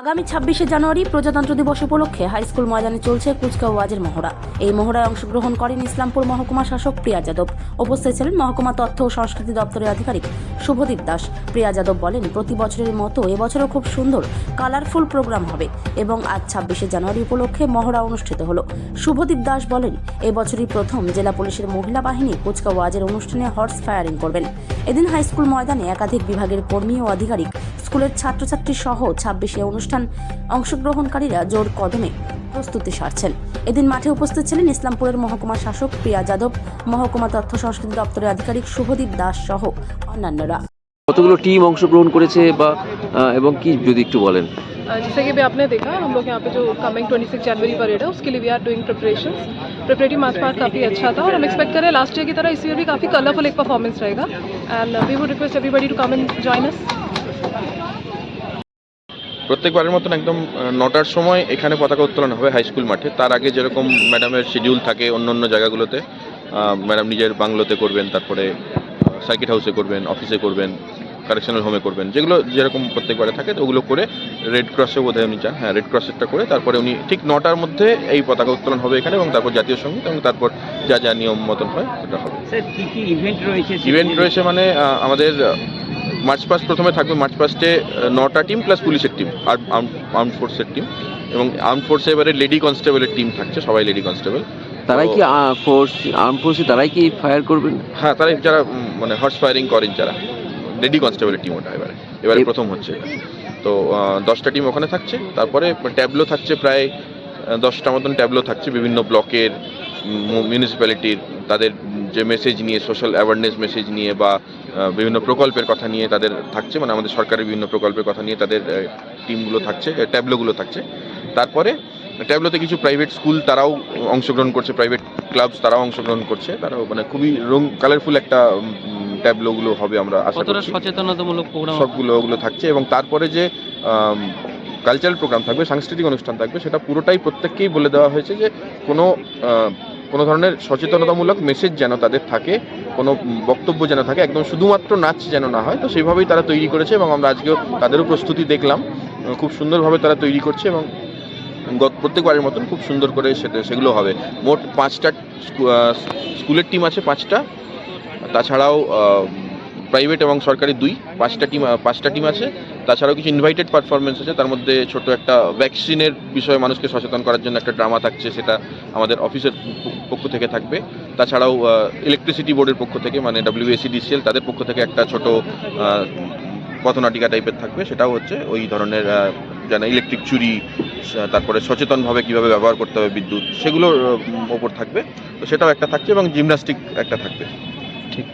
আগামী 26শে জানুয়ারি প্রজাতন্ত্র দিবস উপলক্ষে হাইস্কুল ময়দানে চলছে কুচকাওয়াজের মহড়া। এই মহড়ায় অংশগ্রহণ করেন ইসলামপুর মহকুমা শাসক প্রিয়া যাদব। উপস্থিত ছিলেন মহকুমা তথ্য ও সংস্কৃতি দপ্তরের আধিকারিক শুভদীপ দাস। প্রিয়া যাদব বলেন, প্রতি বছরের মতো এবছরও খুব সুন্দর কালারফুল প্রোগ্রাম হবে এবং আজ 26শে জানুয়ারি উপলক্ষে মহড়া অনুষ্ঠিত হলো। শুভদীপ দাস বলেন, এবছরই প্রথম জেলা পুলিশের মহিলা বাহিনী কুচকাওয়াজের অনুষ্ঠানে হর্স ফায়ারিং করবেন। এদিন হাইস্কুল ময়দানে একাধিক বিভাগের কর্মী ও আধিকারিক, স্কুলের ছাত্রছাত্রী সহ 26শে অনুষ্ঠান অংশগ্রহণকারীরা জোর কদমে প্রস্তুতি সারছেন। এদিন মাঠে উপস্থিত ছিলেন ইসলামপুরের মহকুমা শাসক প্রিয়া যাদব, মহকুমা তথ্য সংস্কৃতি দপ্তরের আধিকারিক শুভদীপ দাস সহ অন্যান্যরা। কতগুলো টিম অংশগ্রহণ করেছে বা এবং কি যদি একটু বলেন। जैसे कि अभी आपने देखा, हम लोग यहाँ पे जो कमिंग 26 जनवरी परेड है उसके लिए we are doing preparatory march past काफ़ी अच्छा था और हम एक्सपेक्ट करें लास्ट ईयर की तरह इस ईयर भी काफ़ी कलरफुल एक परफॉर्मेंस रहेगा and we would request everybody to come and join us. প্রত্যেকবারের মতন একদম 9টার সময় এখানে পতাকা উত্তোলন হবে হাইস্কুল মাঠে। তার আগে যেরকম ম্যাডামের শিডিউল থাকে অন্য অন্য জায়গাগুলোতে, ম্যাডাম নিজের বাংলোতে করবেন, তারপরে সার্কিট হাউসে করবেন, অফিসে করবেন, কারেকশনাল হোমে করবেন, যেগুলো যেরকম প্রত্যেকবারে থাকে তো ওগুলো করে রেড ক্রসে বোধহয় উনি চান, রেড ক্রসেরটা করে তারপরে উনি ঠিক 9টার মধ্যে এই পতাকা উত্তোলন হবে এখানে এবং তারপর জাতীয় সঙ্গীত এবং তারপর যা যা নিয়ম মতন হয় সেটা হবে। স্যার কি কি ইভেন্ট রয়েছে? ইভেন্ট রয়েছে মানে আমাদের মার্চ পাস্ট প্রথমে থাকবে। মার্চ পাস্টে 9টা টিম প্লাস পুলিশের টিম, আর্ম ফোর্সের টিম, এবং আর্ম ফোর্সে এবারে লেডি কনস্টেবলের টিম থাকছে, সবাই লেডি কনস্টেবল। তারাই কি আর্ম ফোর্সে তারাই কি ফায়ার করবেন? হ্যাঁ, তারাই যারা মানে হর্স ফায়ারিং করেন যারা, লেডি কনস্টেবলের টিম ওটা এবারে প্রথম হচ্ছে। তো 10টা টিম ওখানে থাকছে। তারপরে ট্যাবলো থাকছে প্রায় 10টা মতন ট্যাবলো থাকছে বিভিন্ন ব্লকের, মিউনিসিপ্যালিটির, তাদের যে মেসেজ নিয়ে, সোশ্যাল অ্যাওয়ারনেস মেসেজ নিয়ে বা বিভিন্ন প্রকল্পের কথা নিয়ে তাদের থাকছে, মানে আমাদের সরকারের বিভিন্ন প্রকল্পের কথা নিয়ে তাদের টিমগুলো থাকছে, ট্যাবলোগুলো থাকছে। তারপরে ট্যাবলোতে কিছু প্রাইভেট স্কুল তারাও অংশগ্রহণ করছে, প্রাইভেট ক্লাবস তারাও অংশগ্রহণ করছে, তারাও মানে খুবই কালারফুল একটা ট্যাবলোগুলো হবে আমরা আশা করছি। সচেতনতামূলক প্রোগ্রাম সবগুলো ওগুলো থাকছে এবং তারপরে যে কালচারাল প্রোগ্রাম থাকবে, সাংস্কৃতিক অনুষ্ঠান থাকবে, সেটা পুরোটাই প্রত্যেককেই বলে দেওয়া হয়েছে যে কোনো ধরনের সচেতনতামূলক মেসেজ যেন তাদের থাকে, কোনো বক্তব্য যেন থাকে, একদম শুধুমাত্র নাচ যেন না হয়। তো সেইভাবেই তারা তৈরি করেছে এবং আমরা আজকেও তাদেরও প্রস্তুতি দেখলাম, খুব সুন্দরভাবে তারা তৈরি করছে এবং প্রত্যেকবারের মতন খুব সুন্দর করে সেগুলো হবে। মোট 5টা স্কুলের টিম আছে, 5টা, তাছাড়াও প্রাইভেট এবং সরকারি 5টা টিম আছে। তাছাড়াও কিছু ইনভাইটেড পারফরমেন্স আছে, তার মধ্যে ছোট একটা ভ্যাকসিনের বিষয়ে মানুষকে সচেতন করার জন্য একটা ড্রামা থাকছে, সেটা আমাদের অফিসের পক্ষ থেকে থাকবে। তাছাড়াও ইলেকট্রিসিটি বোর্ডের পক্ষ থেকে, মানে WSEDCL, তাদের পক্ষ থেকে একটা ছোট পথনাটিকা টাইপের থাকবে, সেটাও হচ্ছে ওই ধরনের যেন ইলেকট্রিক চুরি, তারপরে সচেতনভাবে কীভাবে ব্যবহার করতে হবে বিদ্যুৎ, সেগুলোর ওপর থাকবে। তো সেটাও একটা থাকছে এবং জিমন্যাস্টিক একটা থাকবে। ঠিক।